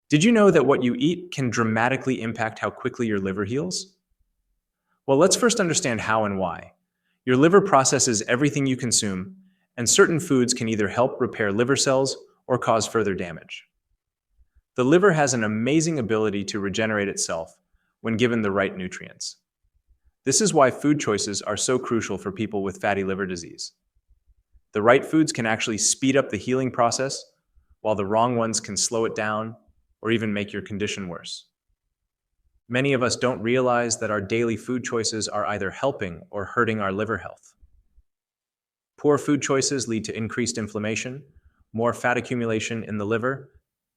Did you know that what you eat can dramatically impact how quickly your liver heals? Well, let's first understand how and why. Your liver processes everything you consume, and certain foods can either help repair liver cells or cause further damage. The liver has an amazing ability to regenerate itself when given the right nutrients. This is why food choices are so crucial for people with fatty liver disease. The right foods can actually speed up the healing process, while the wrong ones can slow it down or even make your condition worse. Many of us don't realize that our daily food choices are either helping or hurting our liver health. Poor food choices lead to increased inflammation, more fat accumulation in the liver,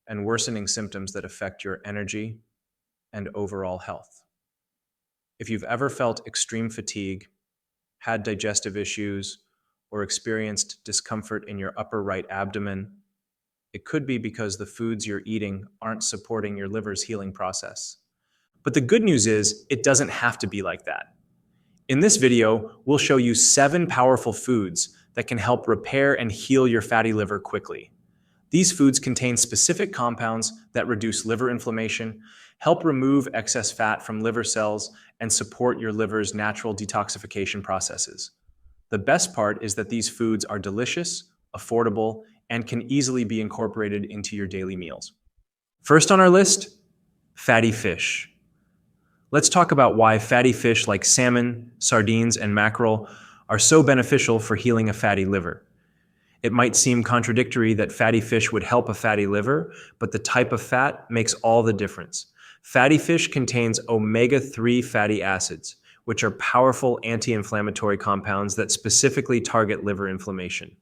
and worsening symptoms that affect your energy and overall health. If you've ever felt extreme fatigue, had digestive issues, or experienced discomfort in your upper right abdomen, it could be because the foods you're eating aren't supporting your liver's healing process. But the good news is, it doesn't have to be like that. In this video, we'll show you 7 powerful foods that can help repair and heal your fatty liver quickly. These foods contain specific compounds that reduce liver inflammation, help remove excess fat from liver cells, and support your liver's natural detoxification processes. The best part is that these foods are delicious, affordable, and can easily be incorporated into your daily meals. First on our list, fatty fish. Let's talk about why fatty fish like salmon, sardines, and mackerel are so beneficial for healing a fatty liver. It might seem contradictory that fatty fish would help a fatty liver, but the type of fat makes all the difference. Fatty fish contains omega-3 fatty acids, which are powerful anti-inflammatory compounds that specifically target liver inflammation.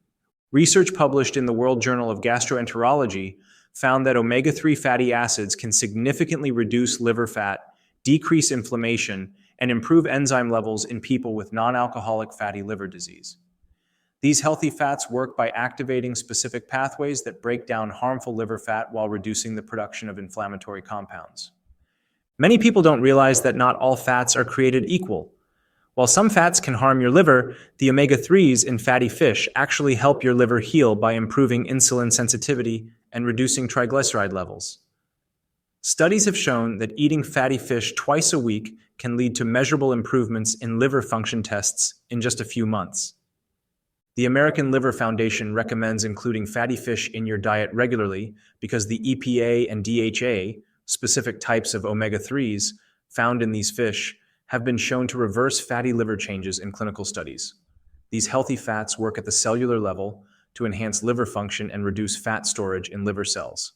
Research published in the World Journal of Gastroenterology found that omega-3 fatty acids can significantly reduce liver fat, decrease inflammation, and improve enzyme levels in people with non-alcoholic fatty liver disease. These healthy fats work by activating specific pathways that break down harmful liver fat while reducing the production of inflammatory compounds. Many people don't realize that not all fats are created equal. While some fats can harm your liver, the omega-3s in fatty fish actually help your liver heal by improving insulin sensitivity and reducing triglyceride levels. Studies have shown that eating fatty fish twice a week can lead to measurable improvements in liver function tests in just a few months. The American Liver Foundation recommends including fatty fish in your diet regularly because the EPA and DHA, specific types of omega-3s found in these fish, have been shown to reverse fatty liver changes in clinical studies. These healthy fats work at the cellular level to enhance liver function and reduce fat storage in liver cells.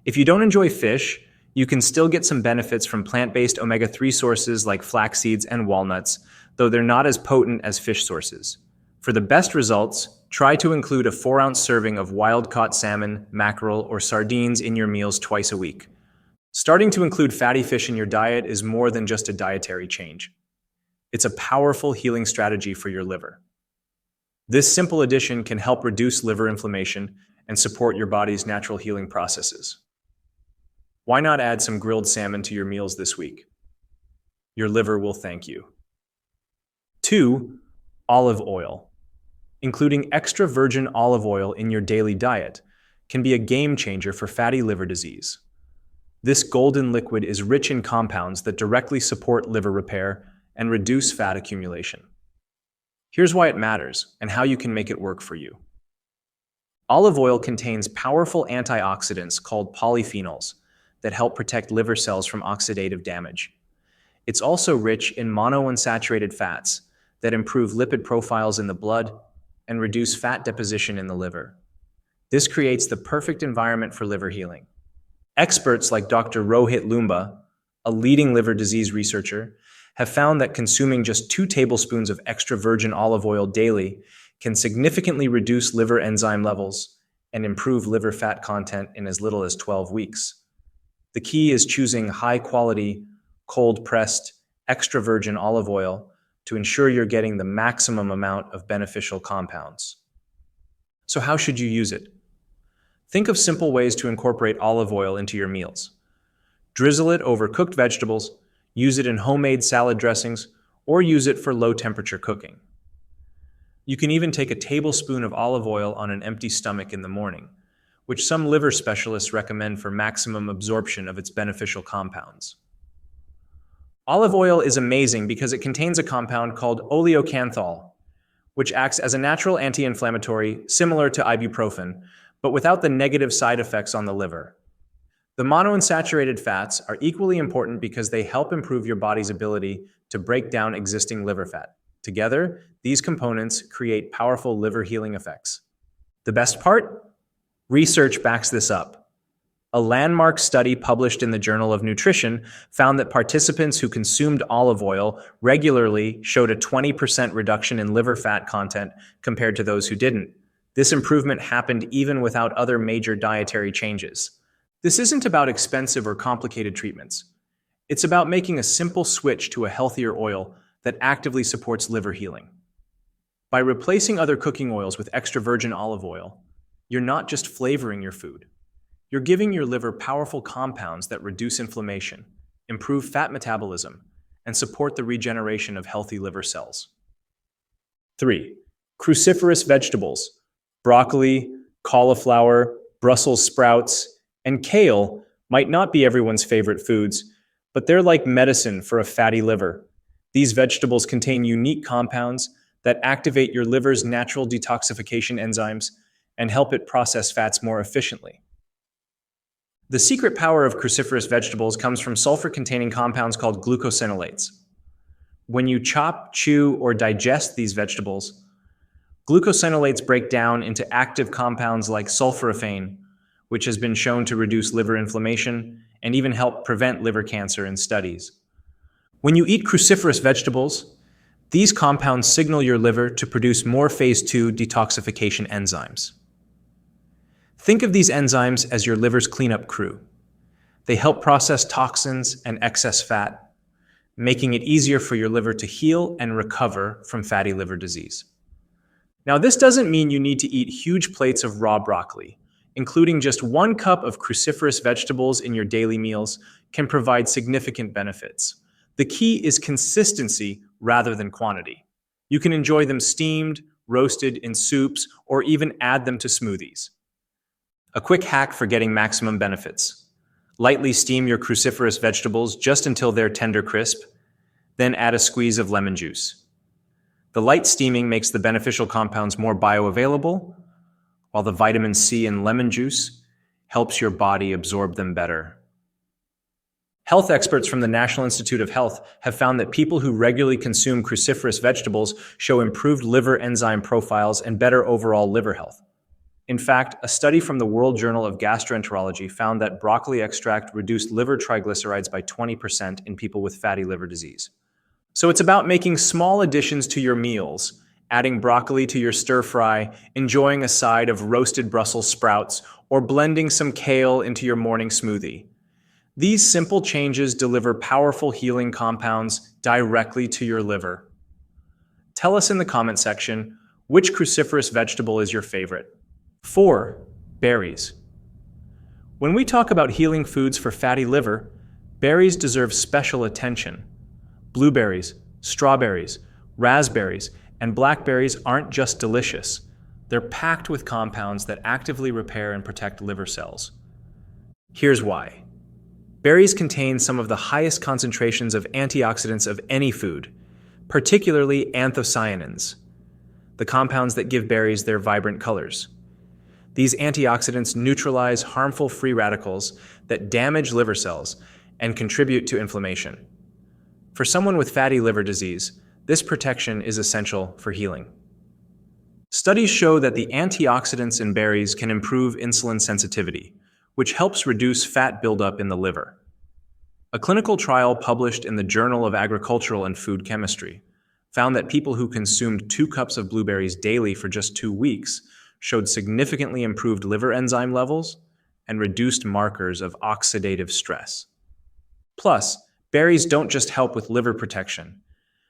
If you don't enjoy fish, you can still get some benefits from plant-based omega-3 sources like flax seeds and walnuts, though they're not as potent as fish sources. For the best results, try to include a 4-ounce serving of wild-caught salmon, mackerel, or sardines in your meals twice a week. Starting to include fatty fish in your diet is more than just a dietary change. It's a powerful healing strategy for your liver. This simple addition can help reduce liver inflammation and support your body's natural healing processes. Why not add some grilled salmon to your meals this week? Your liver will thank you. 2. Olive oil. Including extra virgin olive oil in your daily diet can be a game changer for fatty liver disease. This golden liquid is rich in compounds that directly support liver repair and reduce fat accumulation. Here's why it matters and how you can make it work for you. Olive oil contains powerful antioxidants called polyphenols that help protect liver cells from oxidative damage. It's also rich in monounsaturated fats that improve lipid profiles in the blood and reduce fat deposition in the liver. This creates the perfect environment for liver healing. Experts like Dr. Rohit Loomba, a leading liver disease researcher, have found that consuming just 2 tablespoons of extra virgin olive oil daily can significantly reduce liver enzyme levels and improve liver fat content in as little as 12 weeks. The key is choosing high-quality, cold-pressed, extra virgin olive oil to ensure you're getting the maximum amount of beneficial compounds. So how should you use it? Think of simple ways to incorporate olive oil into your meals. Drizzle it over cooked vegetables, use it in homemade salad dressings, or use it for low-temperature cooking. You can even take a tablespoon of olive oil on an empty stomach in the morning. which some liver specialists recommend for maximum absorption of its beneficial compounds. Olive oil is amazing because it contains a compound called oleocanthal, which acts as a natural anti-inflammatory similar to ibuprofen, but without the negative side effects on the liver. The monounsaturated fats are equally important because they help improve your body's ability to break down existing liver fat. Together, these components create powerful liver healing effects. The best part? Research backs this up. A landmark study published in the Journal of Nutrition found that participants who consumed olive oil regularly showed a 20% reduction in liver fat content compared to those who didn't. This improvement happened even without other major dietary changes. This isn't about expensive or complicated treatments. It's about making a simple switch to a healthier oil that actively supports liver healing. By replacing other cooking oils with extra virgin olive oil, you're not just flavoring your food. You're giving your liver powerful compounds that reduce inflammation, improve fat metabolism, and support the regeneration of healthy liver cells. 3. Cruciferous vegetables. Broccoli, cauliflower, Brussels sprouts, and kale might not be everyone's favorite foods, but they're like medicine for a fatty liver. These vegetables contain unique compounds that activate your liver's natural detoxification enzymes and help it process fats more efficiently. The secret power of cruciferous vegetables comes from sulfur-containing compounds called glucosinolates. When you chop, chew, or digest these vegetables, glucosinolates break down into active compounds like sulforaphane, which has been shown to reduce liver inflammation and even help prevent liver cancer in studies. When you eat cruciferous vegetables, these compounds signal your liver to produce more phase 2 detoxification enzymes. Think of these enzymes as your liver's cleanup crew. They help process toxins and excess fat, making it easier for your liver to heal and recover from fatty liver disease. Now, this doesn't mean you need to eat huge plates of raw broccoli. Including just 1 cup of cruciferous vegetables in your daily meals can provide significant benefits. The key is consistency rather than quantity. You can enjoy them steamed, roasted in soups, or even add them to smoothies. A quick hack for getting maximum benefits. Lightly steam your cruciferous vegetables just until they're tender crisp, then add a squeeze of lemon juice. The light steaming makes the beneficial compounds more bioavailable, while the vitamin C in lemon juice helps your body absorb them better. Health experts from the National Institute of Health have found that people who regularly consume cruciferous vegetables show improved liver enzyme profiles and better overall liver health. In fact, a study from the World Journal of Gastroenterology found that broccoli extract reduced liver triglycerides by 20% in people with fatty liver disease. So it's about making small additions to your meals, adding broccoli to your stir fry, enjoying a side of roasted Brussels sprouts, or blending some kale into your morning smoothie. These simple changes deliver powerful healing compounds directly to your liver. Tell us in the comment section, which cruciferous vegetable is your favorite? 4. Berries. When we talk about healing foods for fatty liver, berries deserve special attention. Blueberries, strawberries, raspberries, and blackberries aren't just delicious. They're packed with compounds that actively repair and protect liver cells. Here's why. Berries contain some of the highest concentrations of antioxidants of any food, particularly anthocyanins, the compounds that give berries their vibrant colors. These antioxidants neutralize harmful free radicals that damage liver cells and contribute to inflammation. For someone with fatty liver disease, this protection is essential for healing. Studies show that the antioxidants in berries can improve insulin sensitivity, which helps reduce fat buildup in the liver. A clinical trial published in the Journal of Agricultural and Food Chemistry found that people who consumed 2 cups of blueberries daily for just 2 weeks showed significantly improved liver enzyme levels and reduced markers of oxidative stress. Plus, berries don't just help with liver protection.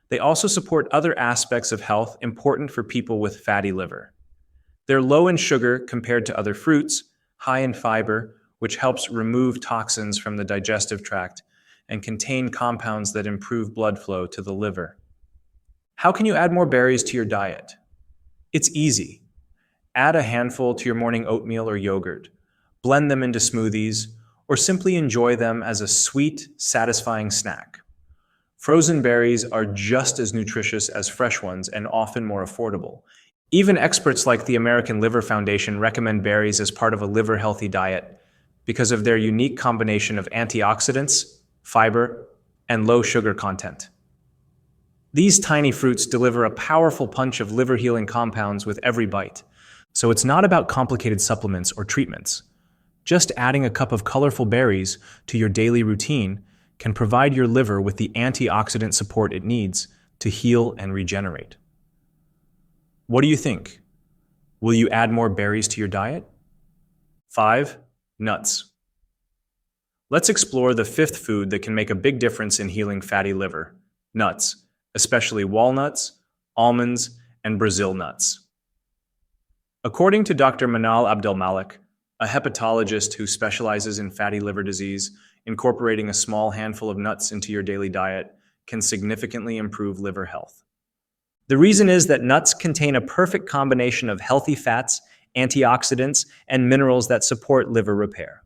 They also support other aspects of health important for people with fatty liver. They're low in sugar compared to other fruits, high in fiber, which helps remove toxins from the digestive tract, and contain compounds that improve blood flow to the liver. How can you add more berries to your diet? It's easy. Add a handful to your morning oatmeal or yogurt, blend them into smoothies, or simply enjoy them as a sweet, satisfying snack. Frozen berries are just as nutritious as fresh ones and often more affordable. Even experts like the American Liver Foundation recommend berries as part of a liver-healthy diet because of their unique combination of antioxidants, fiber, and low sugar content. These tiny fruits deliver a powerful punch of liver-healing compounds with every bite. So it's not about complicated supplements or treatments. Just adding a cup of colorful berries to your daily routine can provide your liver with the antioxidant support it needs to heal and regenerate. What do you think? Will you add more berries to your diet? 5. Nuts. Let's explore the fifth food that can make a big difference in healing fatty liver: nuts, especially walnuts, almonds, and Brazil nuts. According to Dr. Manal Abdelmalik, a hepatologist who specializes in fatty liver disease, incorporating a small handful of nuts into your daily diet can significantly improve liver health. The reason is that nuts contain a perfect combination of healthy fats, antioxidants, and minerals that support liver repair.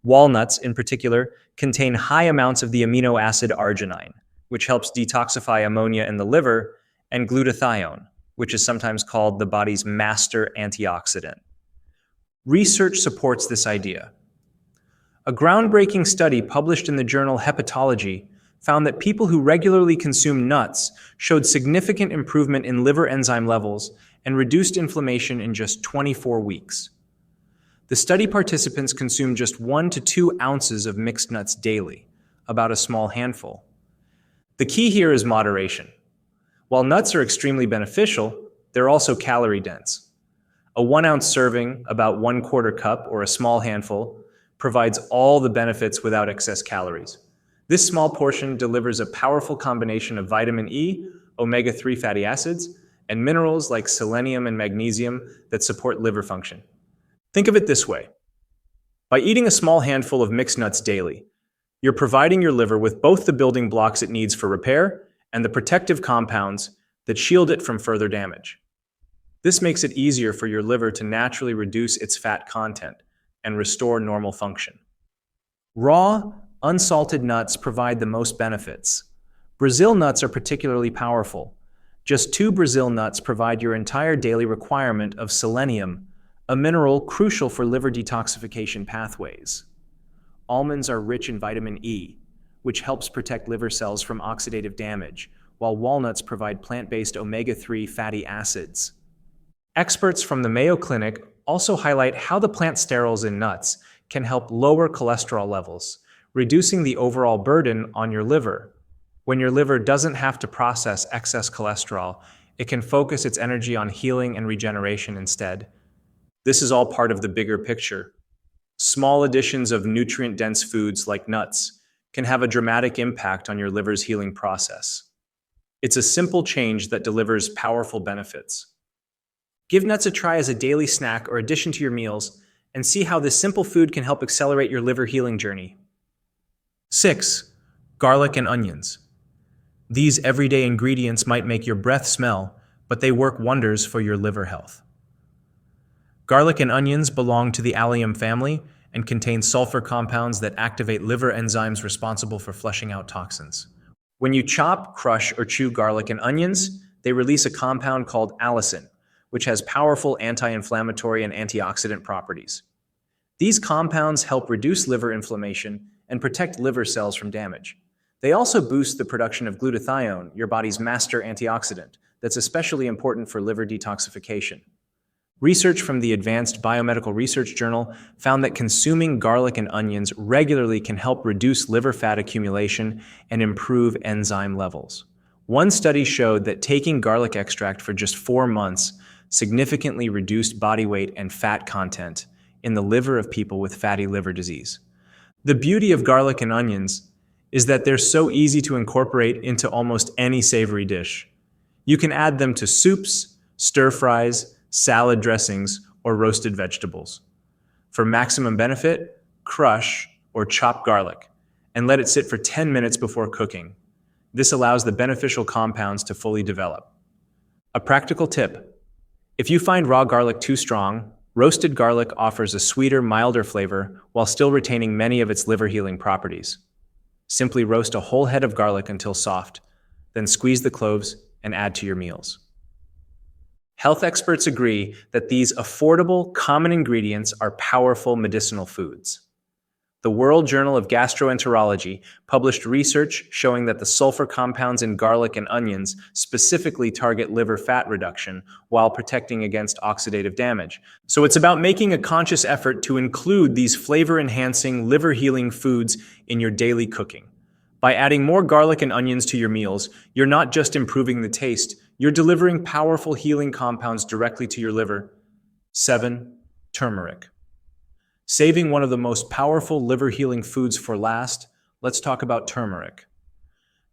Walnuts, in particular, contain high amounts of the amino acid arginine, which helps detoxify ammonia in the liver, and glutathione, which is sometimes called the body's master antioxidant. Research supports this idea. A groundbreaking study published in the journal Hepatology found that people who regularly consume nuts showed significant improvement in liver enzyme levels and reduced inflammation in just 24 weeks. The study participants consumed just 1 to 2 ounces of mixed nuts daily, about a small handful. The key here is moderation. While nuts are extremely beneficial, they're also calorie-dense. A 1-ounce serving, about 1/4 cup or a small handful, provides all the benefits without excess calories. This small portion delivers a powerful combination of vitamin E, omega-3 fatty acids, and minerals like selenium and magnesium that support liver function. Think of it this way. By eating a small handful of mixed nuts daily, you're providing your liver with both the building blocks it needs for repair and the protective compounds that shield it from further damage. This makes it easier for your liver to naturally reduce its fat content and restore normal function. Raw, unsalted nuts provide the most benefits. Brazil nuts are particularly powerful. Just 2 Brazil nuts provide your entire daily requirement of selenium, a mineral crucial for liver detoxification pathways. Almonds are rich in vitamin E, which helps protect liver cells from oxidative damage, while walnuts provide plant-based omega-3 fatty acids. Experts from the Mayo Clinic also highlight how the plant sterols in nuts can help lower cholesterol levels, reducing the overall burden on your liver. When your liver doesn't have to process excess cholesterol, it can focus its energy on healing and regeneration instead. This is all part of the bigger picture. Small additions of nutrient-dense foods like nuts can have a dramatic impact on your liver's healing process. It's a simple change that delivers powerful benefits. Give nuts a try as a daily snack or addition to your meals, and see how this simple food can help accelerate your liver healing journey. 6. Garlic and onions. These everyday ingredients might make your breath smell, but they work wonders for your liver health. Garlic and onions belong to the allium family and contain sulfur compounds that activate liver enzymes responsible for flushing out toxins. When you chop, crush, or chew garlic and onions, they release a compound called allicin, which has powerful anti-inflammatory and antioxidant properties. These compounds help reduce liver inflammation and protect liver cells from damage. They also boost the production of glutathione, your body's master antioxidant, that's especially important for liver detoxification. Research from the Advanced Biomedical Research Journal found that consuming garlic and onions regularly can help reduce liver fat accumulation and improve enzyme levels. One study showed that taking garlic extract for just 4 months significantly reduced body weight and fat content in the liver of people with fatty liver disease. The beauty of garlic and onions is that they're so easy to incorporate into almost any savory dish. You can add them to soups, stir-fries, salad dressings, or roasted vegetables. For maximum benefit, crush or chop garlic and let it sit for 10 minutes before cooking. This allows the beneficial compounds to fully develop. A practical tip: if you find raw garlic too strong, Roasted garlic offers a sweeter, milder flavor while still retaining many of its liver-healing properties. Simply roast a whole head of garlic until soft, then squeeze the cloves and add to your meals. Health experts agree that these affordable, common ingredients are powerful medicinal foods. The World Journal of Gastroenterology published research showing that the sulfur compounds in garlic and onions specifically target liver fat reduction while protecting against oxidative damage. So it's about making a conscious effort to include these flavor-enhancing, liver-healing foods in your daily cooking. By adding more garlic and onions to your meals, you're not just improving the taste, you're delivering powerful healing compounds directly to your liver. 7. Turmeric. Saving one of the most powerful liver-healing foods for last, let's talk about turmeric.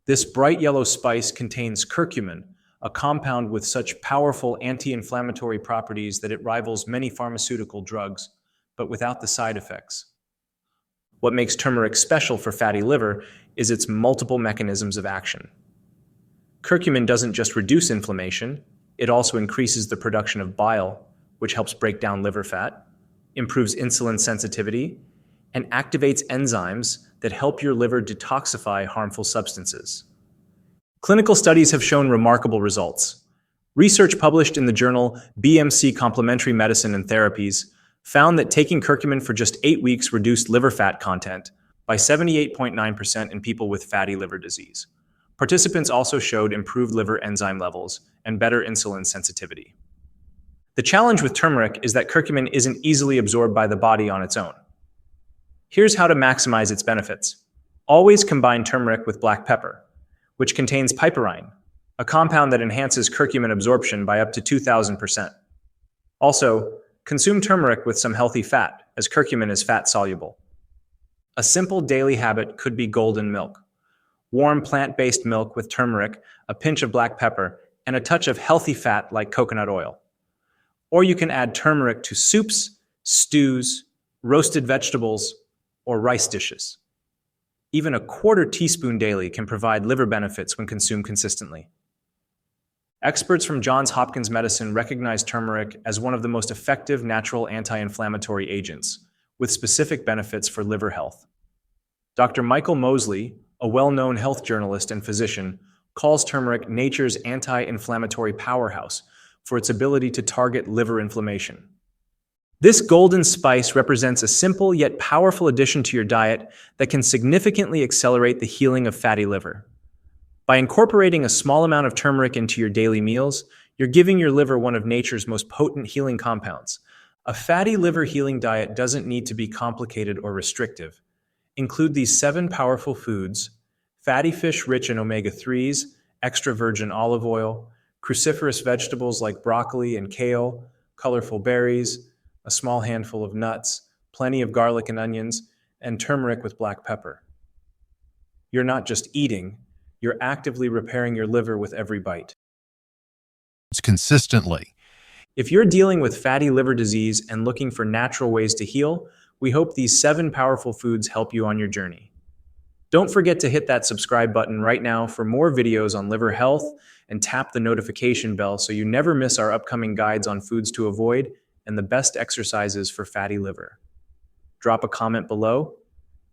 This bright yellow spice contains curcumin, a compound with such powerful anti-inflammatory properties that it rivals many pharmaceutical drugs, but without the side effects. What makes turmeric special for fatty liver is its multiple mechanisms of action. Curcumin doesn't just reduce inflammation, it also increases the production of bile, which helps break down liver fat, improves insulin sensitivity, and activates enzymes that help your liver detoxify harmful substances. Clinical studies have shown remarkable results. Research published in the journal BMC Complementary Medicine and Therapies found that taking curcumin for just 8 weeks reduced liver fat content by 78.9% in people with fatty liver disease. Participants also showed improved liver enzyme levels and better insulin sensitivity. The challenge with turmeric is that curcumin isn't easily absorbed by the body on its own. Here's how to maximize its benefits. Always combine turmeric with black pepper, which contains piperine, a compound that enhances curcumin absorption by up to 2,000%. Also, consume turmeric with some healthy fat, as curcumin is fat-soluble. A simple daily habit could be golden milk. Warm plant-based milk with turmeric, a pinch of black pepper, and a touch of healthy fat like coconut oil. Or you can add turmeric to soups, stews, roasted vegetables, or rice dishes. Even a quarter teaspoon daily can provide liver benefits when consumed consistently. Experts from Johns Hopkins Medicine recognize turmeric as one of the most effective natural anti-inflammatory agents, with specific benefits for liver health. Dr. Michael Mosley, a well-known health journalist and physician, calls turmeric nature's anti-inflammatory powerhouse for its ability to target liver inflammation. This golden spice represents a simple yet powerful addition to your diet that can significantly accelerate the healing of fatty liver. By incorporating a small amount of turmeric into your daily meals, you're giving your liver one of nature's most potent healing compounds. A fatty liver healing diet doesn't need to be complicated or restrictive. Include these 7 powerful foods: fatty fish rich in omega-3s, extra virgin olive oil, cruciferous vegetables like broccoli and kale, colorful berries, a small handful of nuts, plenty of garlic and onions, and turmeric with black pepper. You're not just eating, you're actively repairing your liver with every bite. Consistently. If you're dealing with fatty liver disease and looking for natural ways to heal, we hope these 7 powerful foods help you on your journey. Don't forget to hit that subscribe button right now for more videos on liver health, and tap the notification bell so you never miss our upcoming guides on foods to avoid and the best exercises for fatty liver. Drop a comment below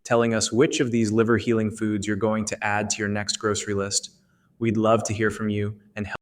telling us which of these liver healing foods you're going to add to your next grocery list. We'd love to hear from you and help